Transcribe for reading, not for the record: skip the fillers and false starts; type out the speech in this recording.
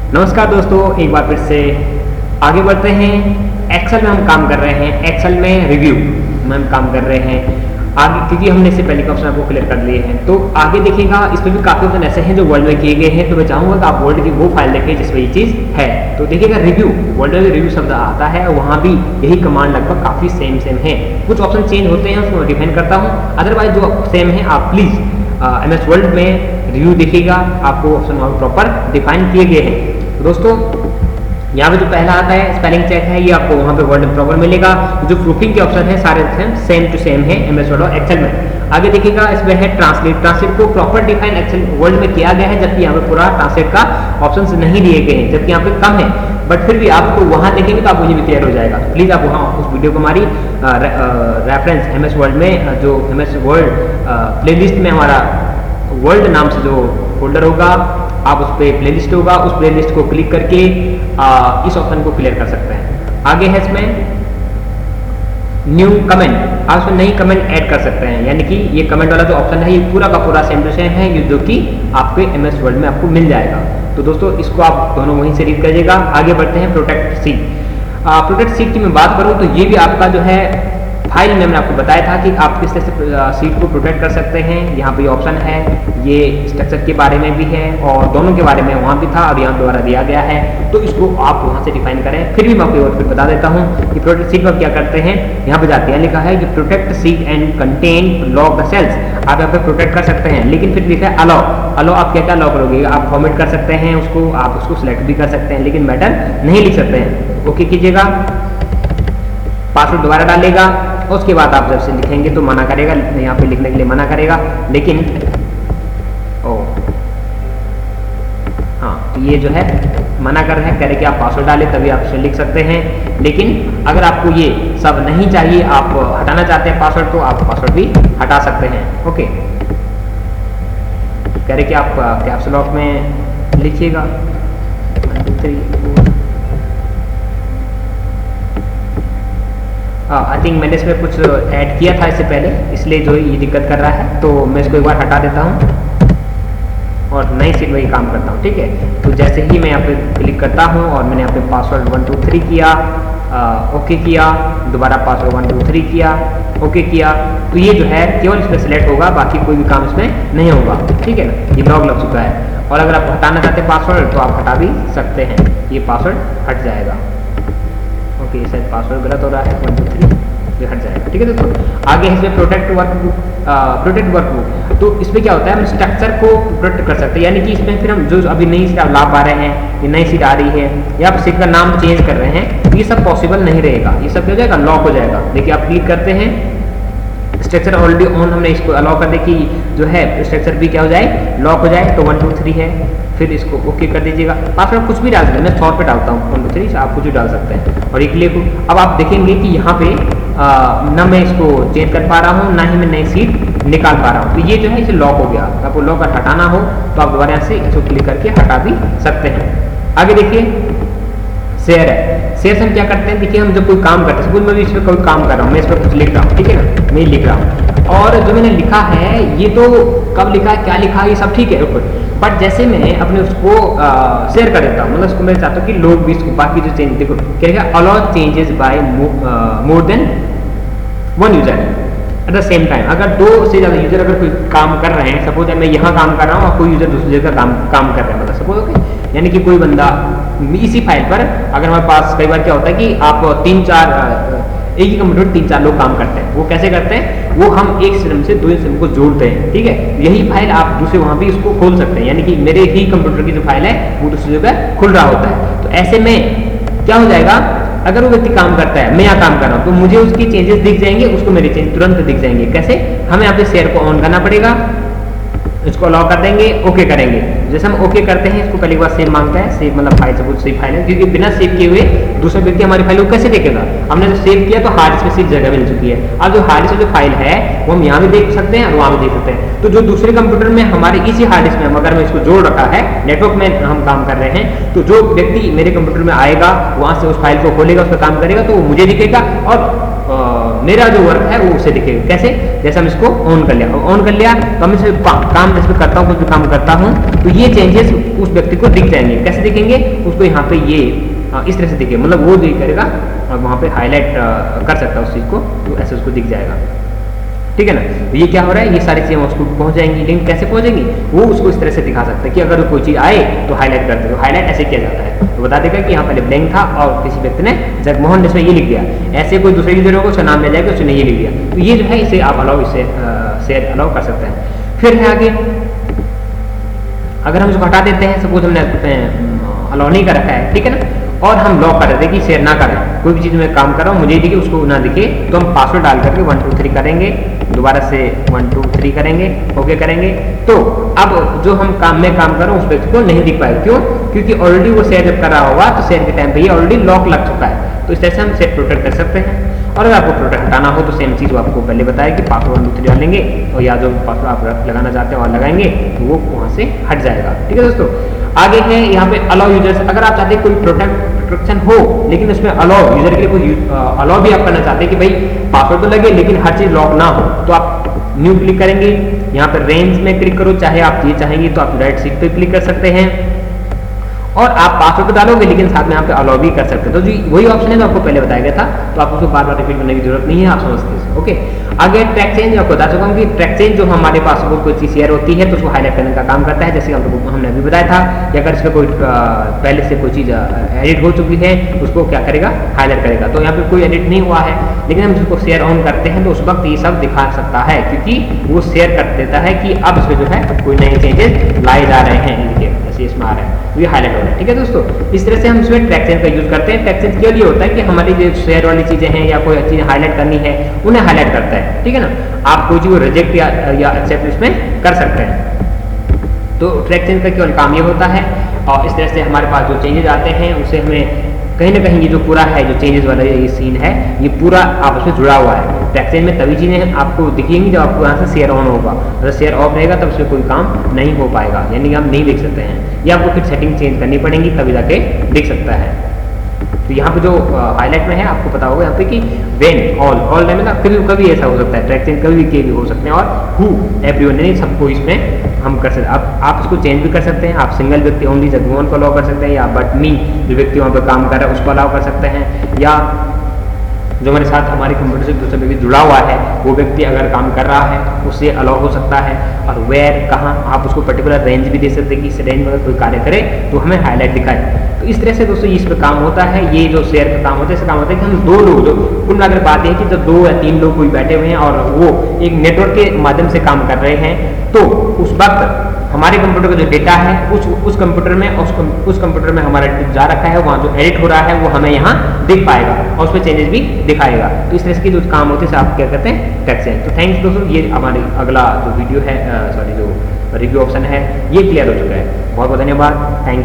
नमस्कार दोस्तों, एक बार फिर से आगे बढ़ते हैं। एक्सेल में हम काम कर रहे हैं, एक्सेल में रिव्यू में हम काम कर रहे हैं आगे, क्योंकि हमने इससे पहले के ऑप्शन आपको क्लियर कर लिए हैं। तो आगे देखिएगा, इसमें भी काफ़ी ऑप्शन ऐसे हैं जो वर्ल्ड में किए गए हैं। तो मैं चाहूँगा कि आप वर्ल्ड की वो फाइल देखें जिसमें ये चीज़ है। तो देखिएगा, रिव्यू, वर्ल्ड में रिव्यू शब्द आता है, वहाँ भी यही कमांड लगभग काफ़ी सेम है। कुछ ऑप्शन चेंज होते हैं, उसको डिफाइन करता हूँ, अदरवाइज जो सेम है आप प्लीज़ MS वर्ल्ड में रिव्यू देखिएगा, आपको ऑप्शन वहाँ प्रॉपर डिफाइन किए गए हैं। तो दोस्तों, यहाँ पे जो पहला आता है स्पेलिंग चेक है, ये आपको वहाँ पे वर्ड में प्रॉपर मिलेगा। जो प्रूफिंग के ऑप्शन है सारे सेम टू सेम है MS वर्ड और एक्सेल में। आगे देखिएगा, इसमें है ट्रांसलेट। ट्रांसलेट को प्रॉपर डिफाइन एक्सेल वर्ड में किया गया है, जबकि यहाँ पे पूरा ट्रांसलेट का ऑप्शन नहीं दिए गए हैं, जबकि यहाँ पे कम है। बट फिर भी आपको वहाँ देखेंगे तो आपको ये भी क्लियर हो जाएगा। तो प्लीज़ आप वहाँ उस वीडियो को हमारी रेफरेंस MS वर्ड में, जो MS वर्ड प्लेलिस्ट में हमारा वर्ल्ड नाम से जो फोल्डर होगा, आप उस पर प्लेलिस्ट होगा, उस प्लेलिस्ट को क्लिक करके इस ऑप्शन को क्लियर कर सकते हैं। आगे है इसमें न्यू कमेंट, आप इसमें नई कमेंट ऐड कर सकते हैं। यानी कि ये कमेंट वाला जो ऑप्शन है, ये पूरा का पूरा सेम टू सेम है, जो कि आपके MS वर्ड में आपको मिल जाएगा। तो दोस्तों, इसको आप दोनों वहीं से रीड करिएगा। आगे बढ़ते हैं प्रोटेक्ट सीट। प्रोटेक्ट सीट की मैं बात करूँ तो ये भी आपका जो है फाइल में मैंने आपको बताया था कि आप किस तरह से सीट को प्रोटेक्ट कर सकते हैं। यहाँ पे ऑप्शन है, ये स्ट्रक्चर के बारे में भी है और दोनों के बारे में वहाँ भी था और यहाँ द्वारा दिया गया है। तो इसको आप वहाँ से डिफाइन करें। फिर भी मैं आपको फिर बता देता हूँ कि प्रोटेक्ट सीट में क्या करते हैं। यहाँ पे जाते हैं, लिखा है कि protect seat and contain lock the cells. आप यहाँ पे प्रोटेक्ट कर सकते हैं, लेकिन फिर लिखा है अलाउ। अलाउ आप क्या क्या अलाउ करोगे? आप फॉर्मेट कर सकते हैं उसको, आप उसको सिलेक्ट भी कर सकते हैं, लेकिन मैटर नहीं लिख सकते हैं। ओके कीजिएगा, पासवर्ड दोबारा डालेगा, उसके बाद आप जब से लिखेंगे तो मना करेगा, यहाँ पे लिखने के लिए मना करेगा। लेकिन हाँ, तो ये जो है मना कर रहे हैं, कह रहे कि आप पासवर्ड डालें तभी आप इसे लिख सकते हैं। लेकिन अगर आपको ये सब नहीं चाहिए, आप हटाना चाहते हैं पासवर्ड, तो आप पासवर्ड भी हटा सकते हैं। ओके, कह रहे कि आप कैप्स लॉक में लिखिएगा 1 2 3 4। आई थिंक मैंने इसमें कुछ ऐड किया था इससे पहले, इसलिए जो ये दिक्कत कर रहा है। तो मैं इसको एक बार हटा देता हूँ और नई सीट में ही काम करता हूँ, ठीक है। तो जैसे ही मैं यहाँ पे क्लिक करता हूँ और मैंने यहाँ पे पासवर्ड 1 2 3 किया, ओके किया, दोबारा पासवर्ड 1 2 3 किया, ओके किया, तो ये जो है केवल इसमें सेलेक्ट होगा, बाकी कोई भी काम इसमें नहीं होगा, ठीक है ना। ये लॉक लग चुका है। और अगर आप हटाना चाहते हैं पासवर्ड तो आप हटा भी सकते हैं, ये पासवर्ड हट जाएगा। ओके, शायद पासवर्ड गलत हो रहा है, 1 2 3 ये हट जाएगा, ठीक है दोस्तों। आगे इसमें प्रोटेक्ट वर्कबुक। तो इसमें क्या होता है, हम स्ट्रक्चर को प्रोटेक्ट कर सकते हैं। यानी कि इसमें फिर हम जो अभी नई सीट आप ला पा रहे हैं, ये नई सीट आ रही है या आप सीट का नाम चेंज कर रहे हैं, तो ये सब पॉसिबल नहीं रहेगा, ये सब क्या हो जाएगा, लॉक हो जाएगा। देखिए, आप क्लिक करते हैं, स्ट्रक्चर ऑलरेडी ऑन, हमने इसको अलाउ कर दे कि जो है स्ट्रक्चर भी क्या हो जाए, लॉक हो जाए। तो 1 2 3 है, फिर इसको ओके कर दीजिएगा। आप कुछ भी डाल सकते हैं, मैं 100 पे डालता हूँ 1 2 3, आप कुछ भी डाल सकते हैं और ये क्लिक। अब आप देखेंगे कि यहाँ पे ना मैं इसको चेंज कर पा रहा हूँ, ना ही मैं नई सीट निकाल पा रहा हूँ। तो ये जो है इसे लॉक हो गया। तो आपको लॉक हटाना हो तो आप दोबारा यहाँ से इसको क्लिक करके हटा भी सकते हैं। आगे देखिए, शेयर है। शेयर से हम क्या करते हैं, देखिए हम जब कोई काम करते हैं, सपोज मैं भी इसमें कोई काम कर रहा हूँ, मैं इस पर कुछ लिख रहा हूँ, ठीक है ना, मैं लिख रहा हूँ और जो मैंने लिखा है ये तो कब लिखा है, क्या लिखा है, ये सब ठीक है ऊपर। बट जैसे मैं अपने उसको शेयर कर देता हूँ, मतलब उसको मैं चाहता हूँ कि लोग भी इसको बाकी जो चेंज, देखो क्या allow changes by more than 1 user at the same time. अगर 2 से ज़्यादा यूजर अगर कोई काम कर रहे हैं, सपोज मैं यहाँ काम कर रहा हूँ और कोई यूजर दूसरी जगह काम कर रहे हैं, मतलब सपोज ओके, यानी कि कोई बंदा इसी फाइल पर, अगर हमारे पास कई बार क्या होता है कि आप 3-4 एक ही कंप्यूटर 3-4 लोग काम करते हैं। वो कैसे करते हैं, वो हम एक सिस्टम से 2 सिस्टम को जोड़ते हैं, ठीक है। यही फाइल आप दूसरे वहाँ भी इसको खोल सकते हैं, यानी कि मेरे ही कंप्यूटर की जो फाइल है वो दूसरी जगह खुल रहा होता है। तो ऐसे में क्या हो जाएगा, अगर वो व्यक्ति काम करता है, मैं यहाँ काम कर रहा हूँ, तो मुझे उसकी चेंजेस दिख जाएंगे, उसको मेरे चेंज तुरंत दिख जाएंगे। कैसे, हमें यहाँ पे शेयर को ऑन करना पड़ेगा, इसको अलाउ कर देंगे, ओके करेंगे। जैसे हम ओके करते हैं, इसको पहले एक बार सेव मांगता है, सेव मतलब फाइल, सब कुछ सेव फाइल है, क्योंकि बिना सेव किए हुए दूसरा व्यक्ति हमारी फाइल को कैसे देखेगा। हमने जो सेव किया तो हार्ड डिस्क में सिर्फ जगह मिल चुकी है। अब जो हार्ड डिस्क जो फाइल है वो हम यहाँ भी देख सकते हैं और वहाँ भी देख सकते हैं। तो जो दूसरे कंप्यूटर में हमारे इसी हार्ड डिस्क में अगर मैं इसको जोड़ रखा है, नेटवर्क में हम काम कर रहे हैं, तो जो व्यक्ति मेरे कंप्यूटर में आएगा, वहाँ से उस फाइल को खोलेगा, उस पर काम करेगा, तो वो मुझे दिखेगा और मेरा जो वर्क है वो उसे दिखेगा। कैसे? जैसे हम इसको ऑन कर लिया, ऑन कर लिया तो हम इसे काम जैसे करता हूँ, कुछ भी काम करता हूँ तो ये चेंजेस उस व्यक्ति को दिख जाएंगे। कैसे दिखेंगे? उसको यहाँ पे ये इस तरह से दिखे, मतलब वो जो करेगा और वहाँ पे हाईलाइट कर सकता है उस चीज़ को, तो ऐसे उसको दिख जाएगा। ठीक है ना? तो ये क्या हो रहा है, ये सारी चीज़ें उसको पहुँच जाएंगी। लिंक कैसे पहुँचेंगी? वो उसको इस तरह से दिखा सकता है कि अगर कोई चीज़ आए तो हाईलाइट करते, तो हाईलाइट ऐसे किया जाता है, तो बता देगा कि यहाँ पहले ब्लैंक था और किसी व्यक्ति ने जगमोहन ने ये लिख दिया। ऐसे कोई दूसरे यूजर होगा उसका नाम ले जाएगा, उसने ये लिख दिया। तो ये जो है इसे आप अलाउ, इसे शेयर अलाउ कर सकते हैं। फिर है आगे, अगर हम इसको हटा देते हैं, सपोज हमने अलाउ नहीं कर रखा है, ठीक है ना, और हम लॉक कर देते हैं कि शेयर ना करें, कोई भी चीज़ में काम कर रहा हूँ मुझे दिखे उसको ना दिखे, तो हम पासवर्ड डाल करके 1 2 3 करेंगे, दोबारा से 1 2 3 करेंगे, ओके करेंगे, तो अब जो हम काम में काम कर रहे हैं उस व्यक्ति को नहीं दिख पाएगा। क्यों? क्योंकि ऑलरेडी वो शेयर जब कर रहा होगा तो शेयर के टाइम पे ये ऑलरेडी लॉक लग चुका है। तो इस तरह से हम शेयर प्रोटेक्ट कर सकते हैं। और अगर आपको प्रोटेक्ट हटाना हो तो सेम चीज़ वो आपको पहले बताया कि पासवर्ड 1 2 3 डालेंगे और या जो पासवर्ड आप लगाना चाहते हैं और लगाएंगे तो वो वहाँ से हट जाएगा। ठीक है दोस्तों, आगे है यहाँ पे अलाउ यूजर्स। अगर आप चाहते हैं कोई प्रोटेक्शन हो लेकिन उसमें अलाउ यूजर के लिए कोई अलाउ भी आप करना चाहते हैं कि भाई पासवर्ड तो लगे लेकिन हर चीज़ लॉक ना हो, तो आप न्यू क्लिक करेंगे, यहाँ पर रेंज में क्लिक करो, चाहे आप ये चाहेंगे तो आप राइट सीट पे क्लिक कर सकते हैं और आप पासवर्ड डालोगे लेकिन साथ में यहाँ पे अलाउ भी कर सकते हैं। तो जी वही ऑप्शन है जो आपको पहले बताया गया था, तो आपको उसको बार बार रिपीट करने की जरूरत नहीं है, आप समझते हैं। ओके, आगे ट्रैक चेंज आपको बता चुका हूँ कि ट्रैक चेंज जो हमारे पास कोई चीज़ शेयर होती है तो उसको हाईलाइट करने का काम करता है, जैसे हमने अभी बताया था कि अगर इसमें कोई पहले से कोई चीज़ एडिट हो चुकी है उसको क्या करेगा, हाईलाइट करेगा। तो यहाँ पे कोई एडिट नहीं हुआ है लेकिन हम इसको शेयर ऑन करते हैं तो उस वक्त ये सब दिखा सकता है, क्योंकि वो शेयर कर देता है कि अब इसमें जो है कोई नए चेंजेस लाए जा रहे हैं, जैसे इसमें आ रहा है तो ये हाईलाइट हो रहा है। ठीक है दोस्तों, इस तरह से हम इसमें ट्रैक चेंज का यूज करते हैं। ट्रैक चेंज के लिए होता है कि हमारी जो शेयर वाली चीजें हैं या कोई चीज हाईलाइट करनी है उन्हें हाईलाइट करता है। ठीक है ना, आप कोई चीज रिजेक्ट या एक्सेप्ट इसमें कर सकते हैं। तो ट्रैक चेंज का केवल काम ये होता है और इस तरह से हमारे पास जो चेंजेस आते हैं उसे हमें कहीं ना कहीं ये जो पूरा है, जो चेंजेस वाला ये सीन है, ये पूरा आपस में जुड़ा हुआ है। ट्रैक चेंज में तभी चीज़ें आपको दिखेंगी जब आपको यहाँ से शेयर ऑन होगा, अगर शेयर ऑफ रहेगा तब उसमें कोई काम नहीं हो पाएगा, यानी कि आप नहीं देख सकते हैं, या आपको फिर सेटिंग चेंज करनी पड़ेगी तभी जाके दिख सकता है। तो यहाँ पे जो हाईलाइट में है आपको पता होगा यहाँ पे कि वेन ऑल टाइम ना कभी ऐसा हो सकता है, ट्रैक चेंज कभी भी हो सकते हैं, और हु एवरीवन यानी सबको इसमें हम कर सकते हैं। आप इसको चेंज भी कर सकते हैं, आप सिंगल व्यक्ति ओनली जगमोहन को अलाउ कर सकते हैं, या बट मी जो व्यक्ति वहाँ पे काम कर रहा है उसको अलाउ कर सकते हैं, या जो हमारे साथ हमारे कंप्यूटर से दूसरे व्यक्ति जुड़ा हुआ है वो व्यक्ति अगर काम कर रहा है उससे अलाउ हो सकता है। और वेयर कहाँ आप उसको पर्टिकुलर रेंज भी दे सकते हैं कि इस रेंज में अगर कोई कार्य करे तो हमें हाईलाइट दिखाए। तो इस तरह से दोस्तों इस पर काम होता है। ये जो शेयर का काम होता है इसका काम होता है कि हम दो लोग, जो कुल मिलाकर बात है कि जब 2 या 3 लोग कोई बैठे हुए हैं और वो एक नेटवर्क के माध्यम से काम कर रहे हैं तो उस वक्त हमारे कंप्यूटर का जो डेटा है उस कंप्यूटर में उस कंप्यूटर में हमारा जा रखा है, वहाँ जो एडिट हो रहा है वो हमें यहाँ दिख पाएगा और उस पर चेंजेस भी दिखाएगा। तो इस तरह के जो काम होते हैं आप क्या करते हैं, ट्रैक चेंज। तो थैंक्स दोस्तों, ये हमारी अगला जो वीडियो है जो रिव्यू ऑप्शन है ये क्लियर हो चुका है। बहुत बहुत धन्यवाद, थैंक यू।